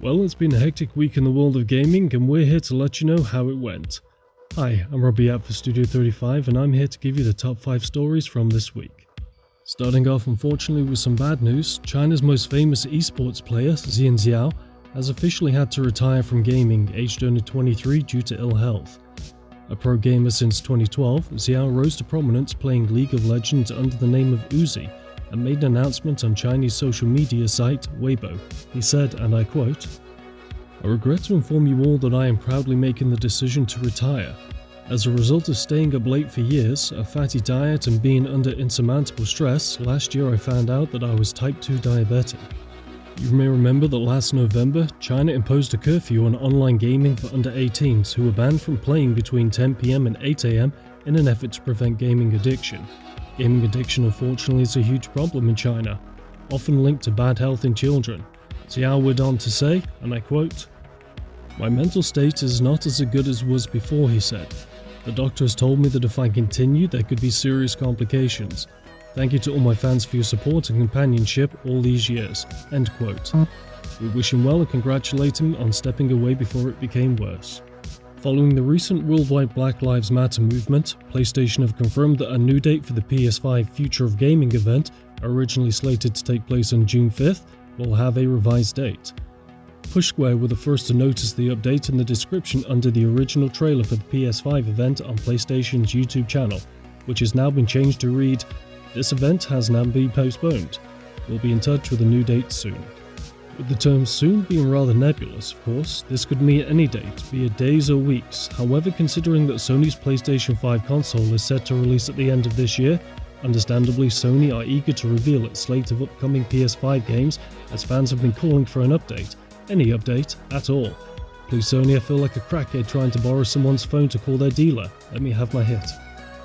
Well, it's been a hectic week in the world of gaming, and we're here to let you know how it went. Hi, I'm Robbie at for Studio 35, and I'm here to give you the top 5 stories from this week. Starting off, unfortunately, with some bad news, China's most famous esports player, Xian Xiao, has officially had to retire from gaming, aged only 23 due to ill health. A pro gamer since 2012, Xiao rose to prominence playing League of Legends under the name of Uzi, and made an announcement on Chinese social media site Weibo. He said, and I quote, "I regret to inform you all that I am proudly making the decision to retire. As a result of staying up late for years, a fatty diet and being under insurmountable stress, last year I found out that I was type 2 diabetic." You may remember that last November, China imposed a curfew on online gaming for under 18s who were banned from playing between 10 PM and 8 AM in an effort to prevent gaming addiction. Gaming addiction, unfortunately, is a huge problem in China, often linked to bad health in children. Xiao went on to say, and I quote, "My mental state is not as good as it was before," he said. "The doctor has told me that if I continue, there could be serious complications. Thank you to all my fans for your support and companionship all these years." End quote. We wish him well and congratulate him on stepping away before it became worse. Following the recent worldwide Black Lives Matter movement, PlayStation have confirmed that a new date for the PS5 Future of Gaming event, originally slated to take place on June 5th, will have a revised date. Push Square were the first to notice the update in the description under the original trailer for the PS5 event on PlayStation's YouTube channel, which has now been changed to read, "This event has now been postponed. We'll be in touch with a new date soon." With the term soon being rather nebulous, of course, this could mean any date, be it days or weeks. However, considering that Sony's PlayStation 5 console is set to release at the end of this year, understandably Sony are eager to reveal its slate of upcoming PS5 games, as fans have been calling for an update. Any update, at all. Please Sony, I feel like a crackhead trying to borrow someone's phone to call their dealer. Let me have my hit.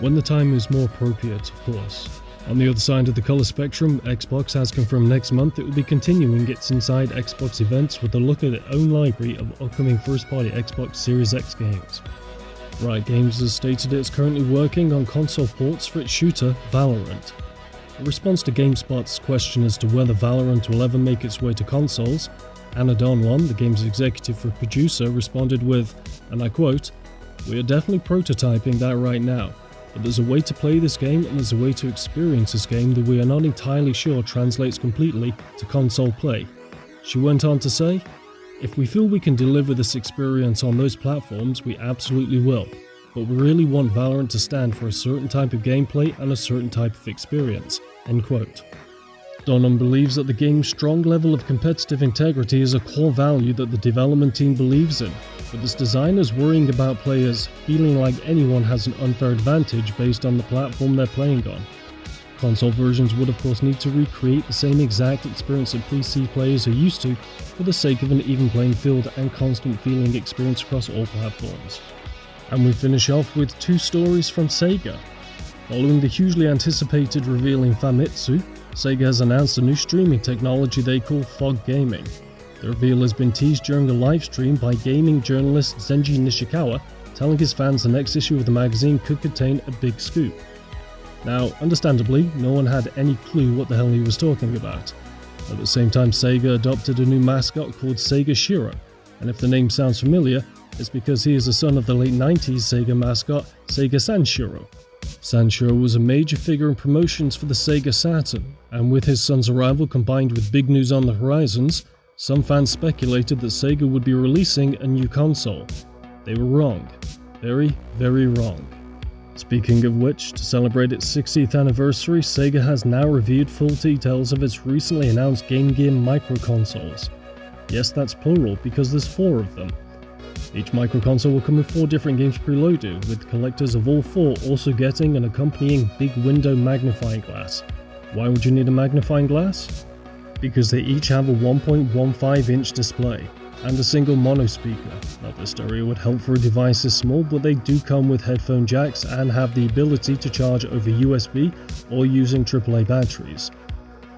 When the time is more appropriate, of course. On the other side of the colour spectrum, Xbox has confirmed next month it will be continuing its Inside Xbox events with a look at its own library of upcoming first-party Xbox Series X games. Riot Games has stated it is currently working on console ports for its shooter, Valorant. In response to GameSpot's question as to whether Valorant will ever make its way to consoles, Anna Donlon, the game's executive producer, responded with, and I quote, "We are definitely prototyping that right now. But there's a way to play this game and there's a way to experience this game that we are not entirely sure translates completely to console play." She went on to say, "If we feel we can deliver this experience on those platforms, we absolutely will. But we really want Valorant to stand for a certain type of gameplay and a certain type of experience." End quote. Donham believes that the game's strong level of competitive integrity is a core value that the development team believes in, with its designers worrying about players feeling like anyone has an unfair advantage based on the platform they're playing on. Console versions would of course need to recreate the same exact experience that PC players are used to for the sake of an even playing field and constant feeling experience across all platforms. And we finish off with 2 stories from Sega. Following the hugely anticipated reveal in Famitsu, Sega has announced a new streaming technology they call Fog Gaming. The reveal has been teased during a live stream by gaming journalist Zenji Nishikawa, telling his fans the next issue of the magazine could contain a big scoop. Now, understandably, no one had any clue what the hell he was talking about. At the same time, Sega adopted a new mascot called Sega Shiro, and if the name sounds familiar, it's because he is the son of the late 90s Sega mascot Sega Sanshiro. Sanshiro was a major figure in promotions for the Sega Saturn, and with his son's arrival combined with big news on the horizons, some fans speculated that Sega would be releasing a new console. They were wrong. Very, very wrong. Speaking of which, to celebrate its 60th anniversary, Sega has now revealed full details of its recently announced Game Gear microconsoles. Yes, that's plural because there's 4 of them. Each microconsole will come with 4 different games preloaded, with collectors of all 4 also getting an accompanying big window magnifying glass. Why would you need a magnifying glass? Because they each have a 1.15-inch display and a single mono speaker. Not that stereo would help for a device this small, but they do come with headphone jacks and have the ability to charge over USB or using AAA batteries.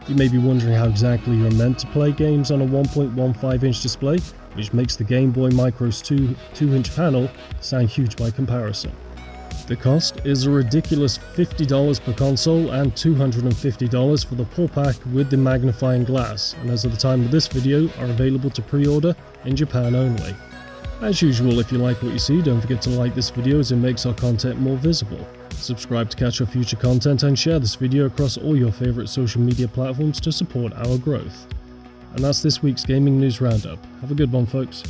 You may be wondering how exactly you're meant to play games on a 1.15-inch display, which makes the Game Boy Micro's 2-inch panel sound huge by comparison. The cost is a ridiculous $50 per console and $250 for the pull pack with the magnifying glass, and as of the time of this video are available to pre-order in Japan only. As usual, if you like what you see, don't forget to like this video as it makes our content more visible. Subscribe to catch our future content and share this video across all your favourite social media platforms to support our growth. And that's this week's Gaming News Roundup. Have a good one, folks.